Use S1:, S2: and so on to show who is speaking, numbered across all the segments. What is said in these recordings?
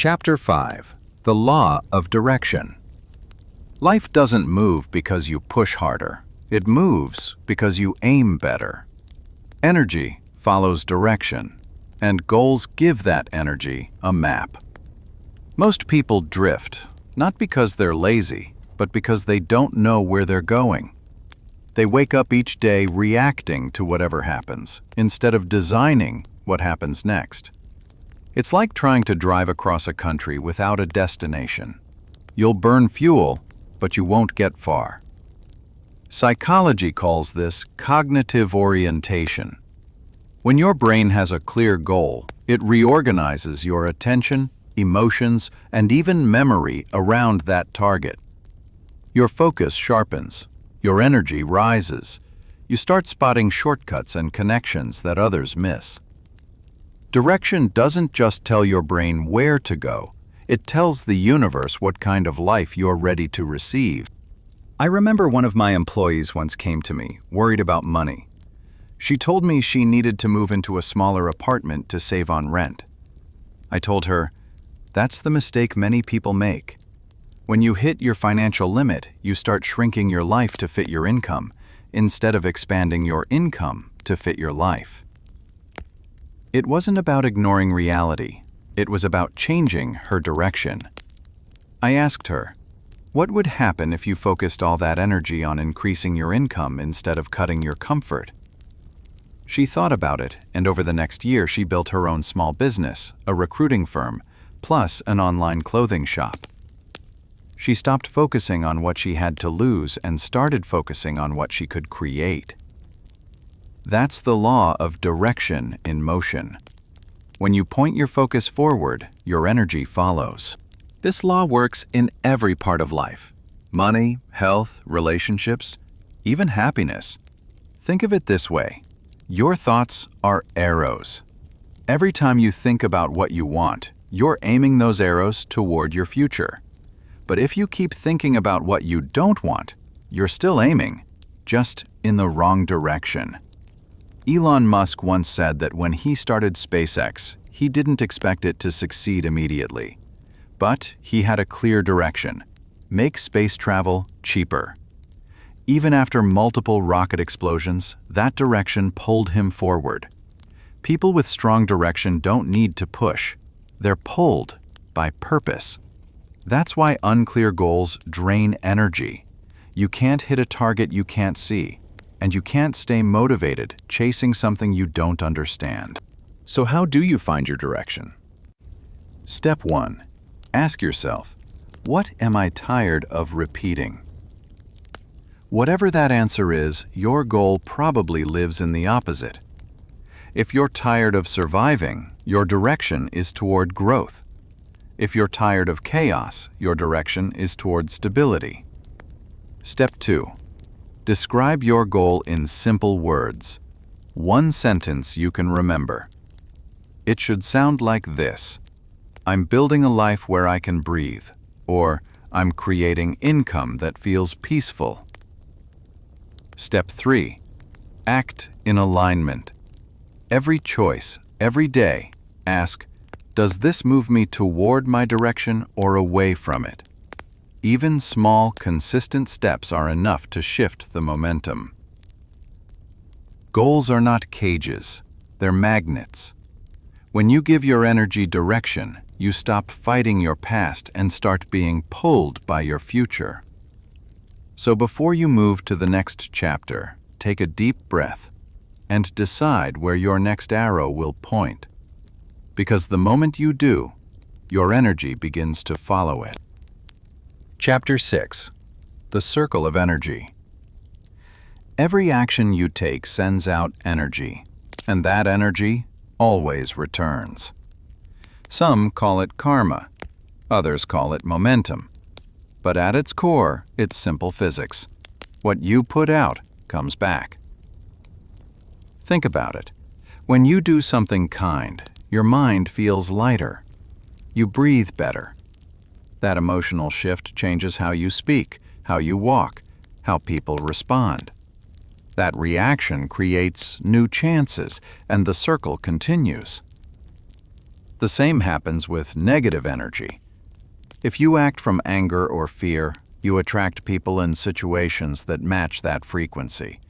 S1: Chapter 5. The Law of Direction. Life doesn't move because you push harder. It moves because you aim better. Energy follows direction, and goals give that energy a map. Most people drift, not because they're lazy, but because they don't know where they're going. They wake up each day reacting to whatever happens, instead of designing what happens next. It's like trying to drive across a country without a destination. You'll burn fuel, but you won't get far. Psychology calls this cognitive orientation. When your brain has a clear goal, it reorganizes your attention, emotions, and even memory around that target. Your focus sharpens, your energy rises. You start spotting shortcuts and connections that others miss. Direction doesn't just tell your brain where to go, it tells the universe what kind of life you're ready to receive. I remember one of my employees once came to me, worried about money. She told me she needed to move into a smaller apartment to save on rent. I told her, "That's the mistake many people make. When you hit your financial limit, you start shrinking your life to fit your income, instead of expanding your income to fit your life." It wasn't about ignoring reality. It was about changing her direction. I asked her, what would happen if you focused all that energy on increasing your income instead of cutting your comfort? She thought about it, and over the next year she built her own small business, a recruiting firm, plus an online clothing shop. She stopped focusing on what she had to lose and started focusing on what she could create. That's the law of direction in motion. When you point your focus forward, your energy follows. This law works in every part of life: money, health, relationships, even happiness. Think of it this way: your thoughts are arrows. Every time you think about what you want, you're aiming those arrows toward your future. But if you keep thinking about what you don't want, you're still aiming, just in the wrong direction. Elon Musk once said that when he started SpaceX, he didn't expect it to succeed immediately. But he had a clear direction: make space travel cheaper. Even after multiple rocket explosions, that direction pulled him forward. People with strong direction don't need to push. They're pulled by purpose. That's why unclear goals drain energy. You can't hit a target you can't see, and you can't stay motivated chasing something you don't understand. So how do you find your direction? Step 1. Ask yourself, what am I tired of repeating? Whatever that answer is, your goal probably lives in the opposite. If you're tired of surviving, your direction is toward growth. If you're tired of chaos, your direction is toward stability. Step 2. Describe your goal in simple words. One sentence you can remember. It should sound like this: I'm building a life where I can breathe, or I'm creating income that feels peaceful. Step 3. Act in alignment. Every choice, every day, ask, does this move me toward my direction or away from it? Even small, consistent steps are enough to shift the momentum. Goals are not cages, they're magnets. When you give your energy direction, you stop fighting your past and start being pulled by your future. So before you move to the next chapter, take a deep breath and decide where your next arrow will point. Because the moment you do, your energy begins to follow it. Chapter 6. The Circle of Energy. Every action you take sends out energy, and that energy always returns. Some call it karma, others call it momentum. But at its core, it's simple physics. What you put out comes back. Think about it. When you do something kind, your mind feels lighter. You breathe better. That emotional shift changes how you speak, how you walk, how people respond. That reaction creates new chances, and the circle continues. The same happens with negative energy. If you act from anger or fear, you attract people and situations that match that frequency.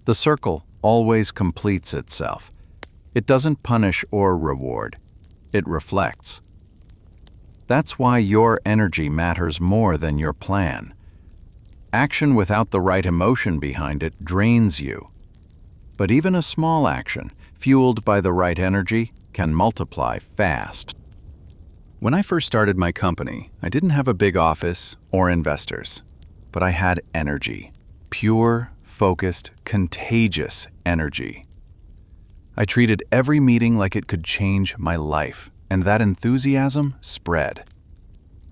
S1: The circle always completes itself. It doesn't punish or reward. It reflects. That's why your energy matters more than your plan. Action without the right emotion behind it drains you. But even a small action, fueled by the right energy, can multiply fast. When I first started my company, I didn't have a big office or investors, but I had energy. Pure, focused, contagious energy. I treated every meeting like it could change my life, and that enthusiasm spread.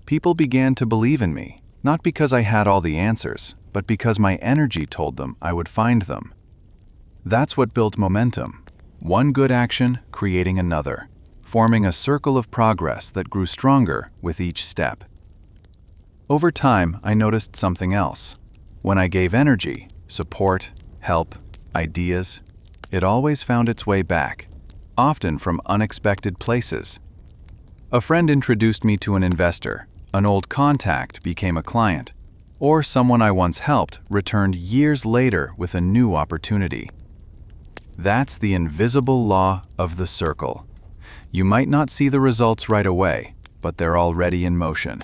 S1: People began to believe in me, not because I had all the answers, but because my energy told them I would find them. That's what built momentum. One good action creating another, forming a circle of progress that grew stronger with each step. Over time, I noticed something else. When I gave energy, support, help, ideas, it always found its way back, often from unexpected places. A friend introduced me to an investor, an old contact became a client, or someone I once helped returned years later with a new opportunity. That's the invisible law of the circle. You might not see the results right away, but they're already in motion.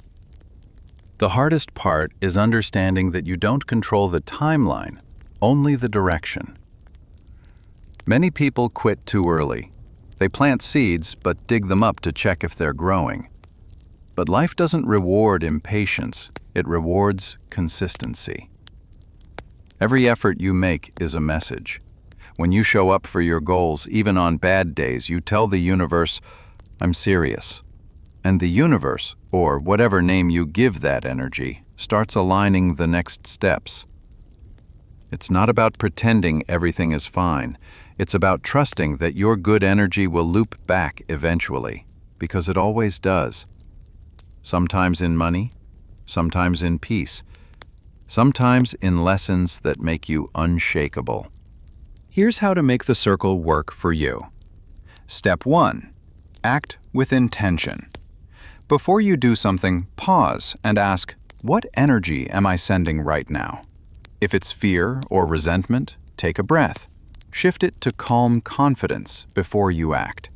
S1: The hardest part is understanding that you don't control the timeline, only the direction. Many people quit too early. They plant seeds but dig them up to check if they're growing. But life doesn't reward impatience, it rewards consistency. Every effort you make is a message. When you show up for your goals, even on bad days, you tell the universe, "I'm serious." And the universe, or whatever name you give that energy, starts aligning the next steps. It's not about pretending everything is fine. It's about trusting that your good energy will loop back eventually, because it always does. Sometimes in money, sometimes in peace, sometimes in lessons that make you unshakable. Here's how to make the circle work for you. Step 1. Act with intention. Before you do something, pause and ask, what energy am I sending right now? If it's fear or resentment, take a breath. Shift it to calm confidence before you act.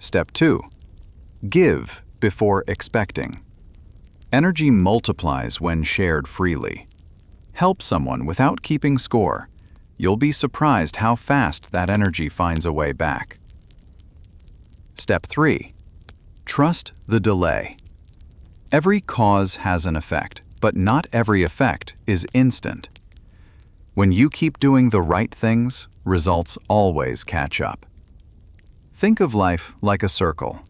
S1: Step 2. Give before expecting. Energy multiplies when shared freely. Help someone without keeping score. You'll be surprised how fast that energy finds a way back. Step 3. Trust the delay. Every cause has an effect, but not every effect is instant. When you keep doing the right things, results always catch up. Think of life like a circle.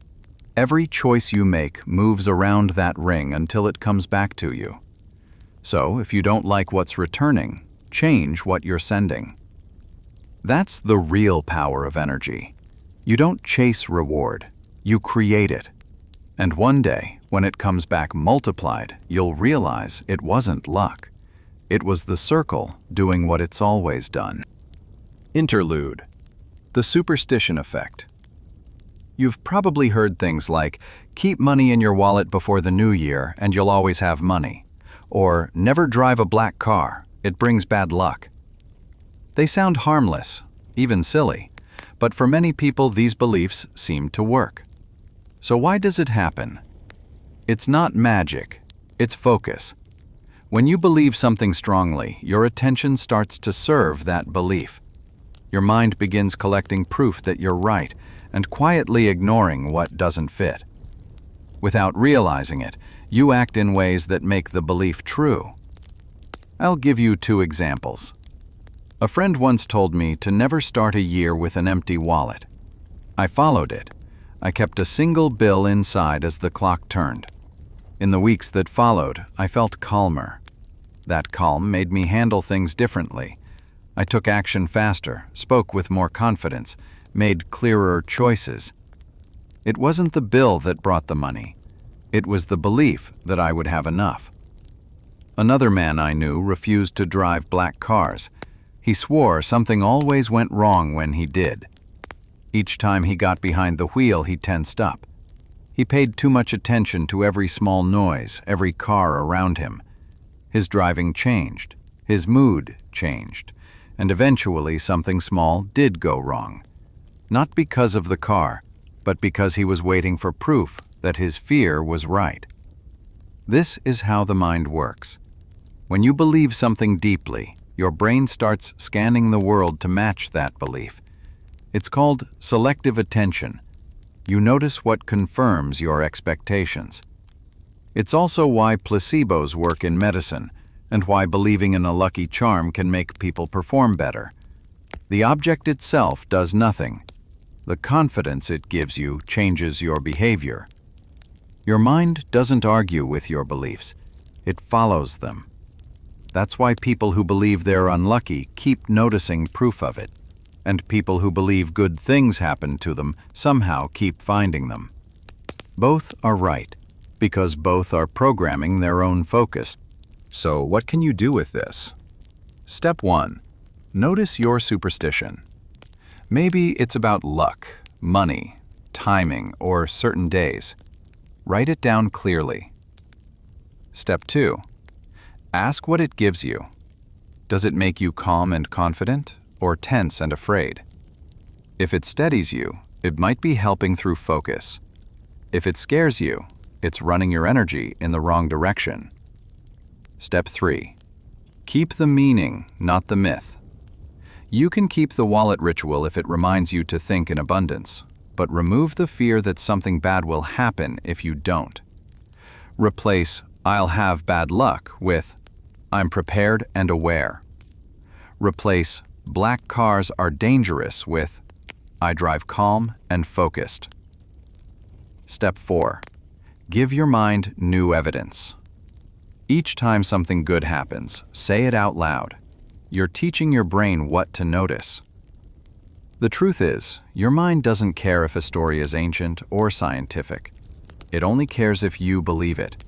S1: Every choice you make moves around that ring until it comes back to you. So, if you don't like what's returning, change what you're sending. That's the real power of energy. You don't chase reward, you create it. And one day, when it comes back multiplied, you'll realize it wasn't luck. It was the circle doing what it's always done. Interlude. The superstition effect. You've probably heard things like, keep money in your wallet before the new year and you'll always have money. Or, never drive a black car, it brings bad luck. They sound harmless, even silly, but for many people these beliefs seem to work. So why does it happen? It's not magic, it's focus. When you believe something strongly, your attention starts to serve that belief. Your mind begins collecting proof that you're right and quietly ignoring what doesn't fit. Without realizing it, you act in ways that make the belief true. I'll give you 2 examples. A friend once told me to never start a year with an empty wallet. I followed it. I kept a single bill inside as the clock turned. In the weeks that followed, I felt calmer. That calm made me handle things differently. I took action faster, spoke with more confidence, made clearer choices. It wasn't the bill that brought the money. It was the belief that I would have enough. Another man I knew refused to drive black cars. He swore something always went wrong when he did. Each time he got behind the wheel, he tensed up. He paid too much attention to every small noise, every car around him. His driving changed. His mood changed. And eventually something small did go wrong. Not because of the car, but because he was waiting for proof that his fear was right. This is how the mind works. When you believe something deeply, your brain starts scanning the world to match that belief. It's called selective attention. You notice what confirms your expectations. It's also why placebos work in medicine, and why believing in a lucky charm can make people perform better. The object itself does nothing. The confidence it gives you changes your behavior. Your mind doesn't argue with your beliefs. It follows them. That's why people who believe they're unlucky keep noticing proof of it. And people who believe good things happen to them somehow keep finding them. Both are right, because both are programming their own focus. So what can you do with this? Step 1. Notice your superstition. Maybe it's about luck, money, timing, or certain days. Write it down clearly. Step 2. Ask what it gives you. Does it make you calm and confident, or tense and afraid? If it steadies you, it might be helping through focus. If it scares you, it's running your energy in the wrong direction. Step 3. Keep the meaning, not the myth. You can keep the wallet ritual if it reminds you to think in abundance, but remove the fear that something bad will happen if you don't. Replace "I'll have bad luck" with "I'm prepared and aware." Replace "black cars are dangerous" with "I drive calm and focused." Step 4. Give your mind new evidence. Each time something good happens, say it out loud. You're teaching your brain what to notice. The truth is, your mind doesn't care if a story is ancient or scientific. It only cares if you believe it.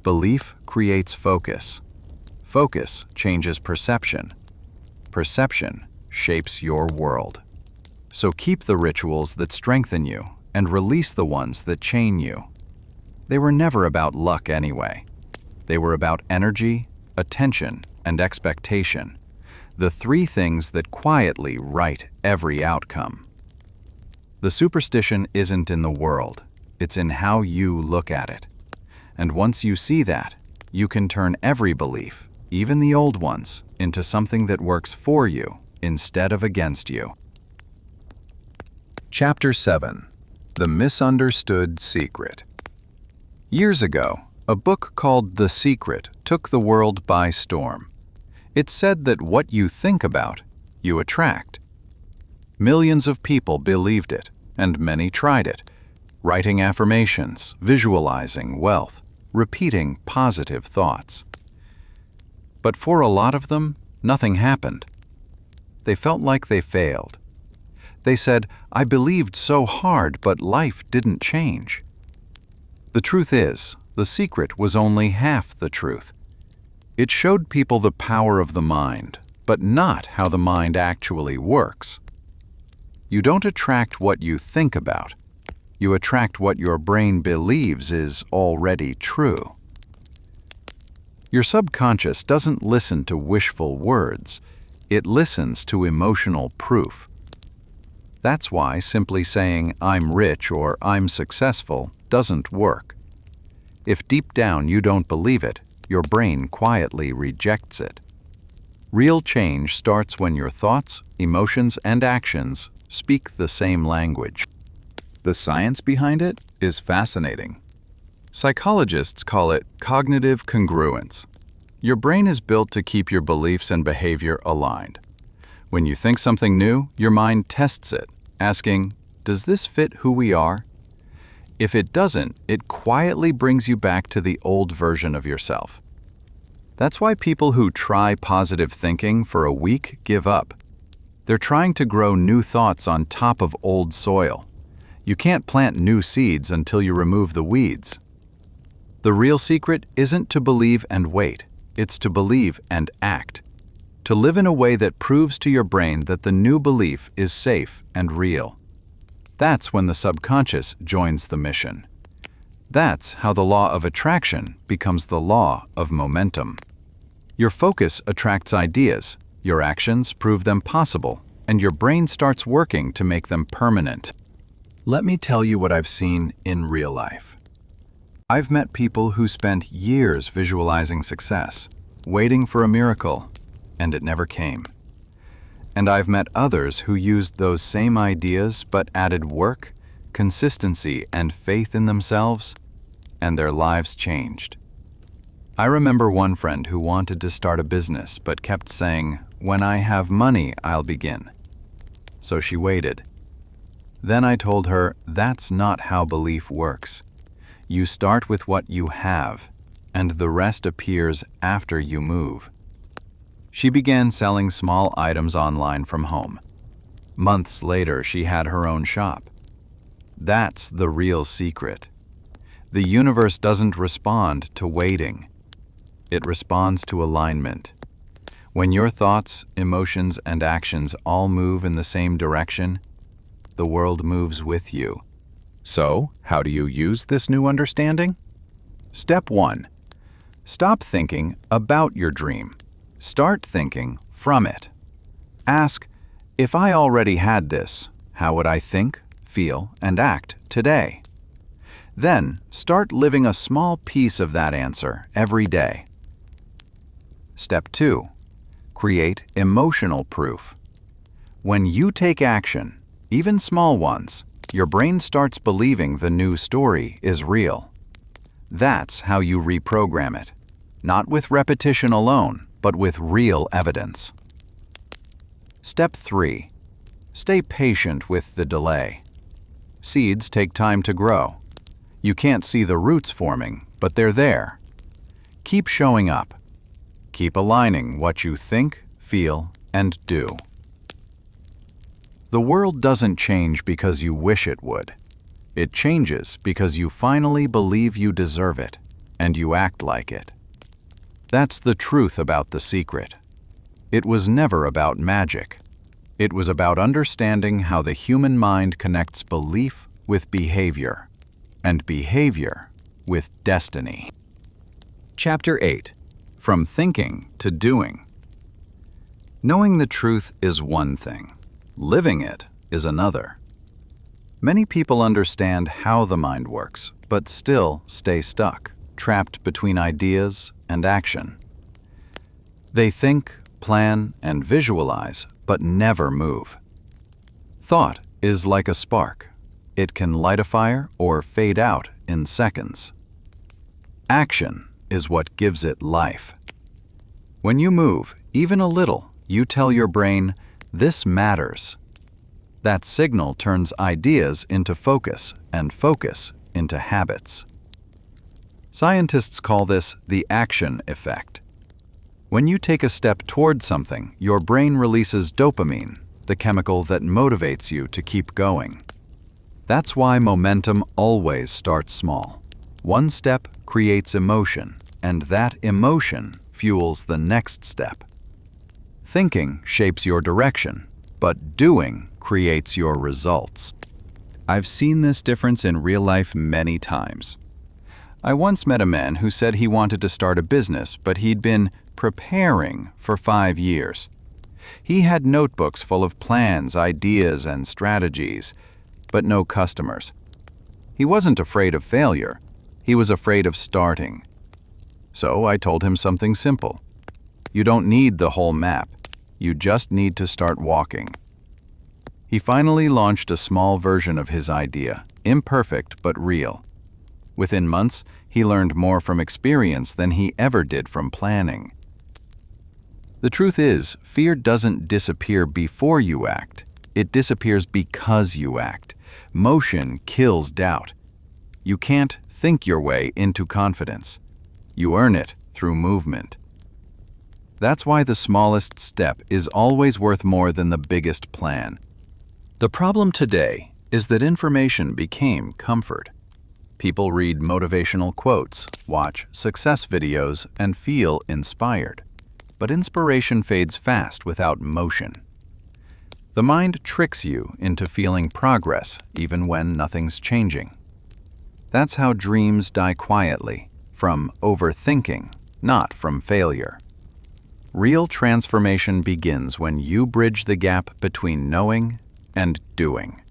S1: Belief creates focus. Focus changes perception. Perception shapes your world. So keep the rituals that strengthen you and release the ones that chain you. They were never about luck anyway. They were about energy, attention, and expectation. The three things that quietly write every outcome. The superstition isn't in the world. It's in how you look at it. And once you see that, you can turn every belief, even the old ones, into something that works for you instead of against you. Chapter 7. The Misunderstood Secret. Years ago, a book called The Secret took the world by storm. It said that what you think about, you attract. Millions of people believed it, and many tried it, writing affirmations, visualizing wealth, repeating positive thoughts. But for a lot of them, nothing happened. They felt like they failed. They said, "I believed so hard, but life didn't change." The truth is, The Secret was only half the truth. It showed people the power of the mind, but not how the mind actually works. You don't attract what you think about. You attract what your brain believes is already true. Your subconscious doesn't listen to wishful words. It listens to emotional proof. That's why simply saying "I'm rich" or "I'm successful" doesn't work. If deep down you don't believe it, your brain quietly rejects it. Real change starts when your thoughts, emotions, and actions speak the same language. The science behind it is fascinating. Psychologists call it cognitive congruence. Your brain is built to keep your beliefs and behavior aligned. When you think something new, your mind tests it, asking, "Does this fit who we are?" If it doesn't, it quietly brings you back to the old version of yourself. That's why people who try positive thinking for a week give up. They're trying to grow new thoughts on top of old soil. You can't plant new seeds until you remove the weeds. The real secret isn't to believe and wait. It's to believe and act. To live in a way that proves to your brain that the new belief is safe and real. That's when the subconscious joins the mission. That's how the law of attraction becomes the law of momentum. Your focus attracts ideas, your actions prove them possible, and your brain starts working to make them permanent. Let me tell you what I've seen in real life. I've met people who spent years visualizing success, waiting for a miracle, and it never came. And I've met others who used those same ideas but added work, consistency, and faith in themselves, and their lives changed. I remember one friend who wanted to start a business but kept saying, "When I have money, I'll begin." So she waited. Then I told her, that's not how belief works. You start with what you have, and the rest appears after you move. She began selling small items online from home. Months later, she had her own shop. That's the real secret. The universe doesn't respond to waiting. It responds to alignment. When your thoughts, emotions, and actions all move in the same direction, the world moves with you. So, how do you use this new understanding? Step 1. Stop thinking about your dream. Start thinking from it. Ask, if I already had this, how would I think, feel, and act today? Then, start living a small piece of that answer every day. Step 2. Create emotional proof. When you take action, even small ones, your brain starts believing the new story is real. That's how you reprogram it, not with repetition alone, but with real evidence. Step 3. Stay patient with the delay. Seeds take time to grow. You can't see the roots forming, but they're there. Keep showing up. Keep aligning what you think, feel, and do. The world doesn't change because you wish it would. It changes because you finally believe you deserve it, and you act like it. That's the truth about the secret. It was never about magic. It was about understanding how the human mind connects belief with behavior, and behavior with destiny. Chapter 8. From Thinking to Doing. Knowing the truth is one thing. Living it is another. Many people understand how the mind works, but still stay stuck, trapped between ideas and action. They think, plan, and visualize, but never move. Thought is like a spark. It can light a fire or fade out in seconds. Action is what gives it life. When you move, even a little, you tell your brain, "This matters." That signal turns ideas into focus and focus into habits. Scientists call this the action effect. When you take a step toward something, your brain releases dopamine, the chemical that motivates you to keep going. That's why momentum always starts small. One step creates emotion, and that emotion fuels the next step. Thinking shapes your direction, but doing creates your results. I've seen this difference in real life many times. I once met a man who said he wanted to start a business, but he'd been preparing for 5 years. He had notebooks full of plans, ideas, and strategies, but no customers. He wasn't afraid of failure. He was afraid of starting. So I told him something simple. You don't need the whole map. You just need to start walking. He finally launched a small version of his idea, imperfect but real. Within months, he learned more from experience than he ever did from planning. The truth is, fear doesn't disappear before you act. It disappears because you act. Motion kills doubt. You can't think your way into confidence. You earn it through movement. That's why the smallest step is always worth more than the biggest plan. The problem today is that information became comfort. People read motivational quotes, watch success videos, and feel inspired. But inspiration fades fast without motion. The mind tricks you into feeling progress even when nothing's changing. That's how dreams die quietly, from overthinking, not from failure. Real transformation begins when you bridge the gap between knowing and doing.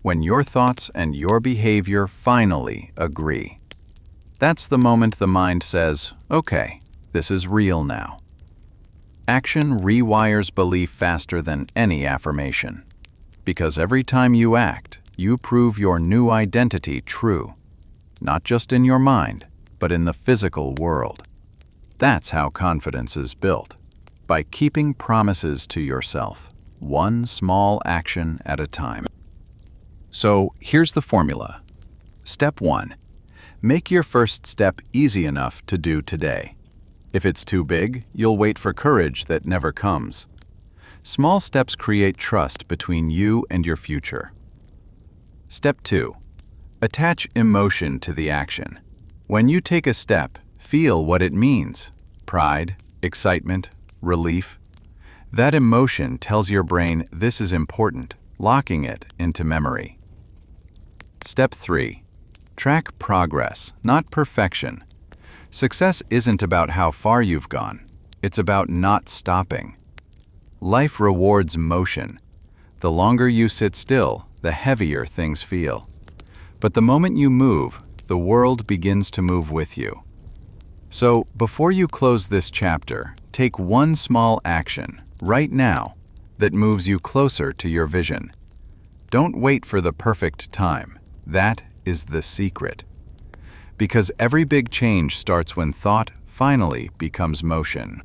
S1: When your thoughts and your behavior finally agree. That's the moment the mind says, okay, this is real now. Action rewires belief faster than any affirmation. Because every time you act, you prove your new identity true. Not just in your mind, but in the physical world. That's how confidence is built. By keeping promises to yourself, one small action at a time. So here's the formula. Step 1. Make your first step easy enough to do today. If it's too big, you'll wait for courage that never comes. Small steps create trust between you and your future. Step 2. Attach emotion to the action. When you take a step, feel what it means. Pride, excitement, relief. That emotion tells your brain this is important, locking it into memory. Step 3. Track progress, not perfection. Success isn't about how far you've gone. It's about not stopping. Life rewards motion. The longer you sit still, the heavier things feel. But the moment you move, the world begins to move with you. So, before you close this chapter, take one small action, right now, that moves you closer to your vision. Don't wait for the perfect time. That is the secret. Because every big change starts when thought finally becomes motion.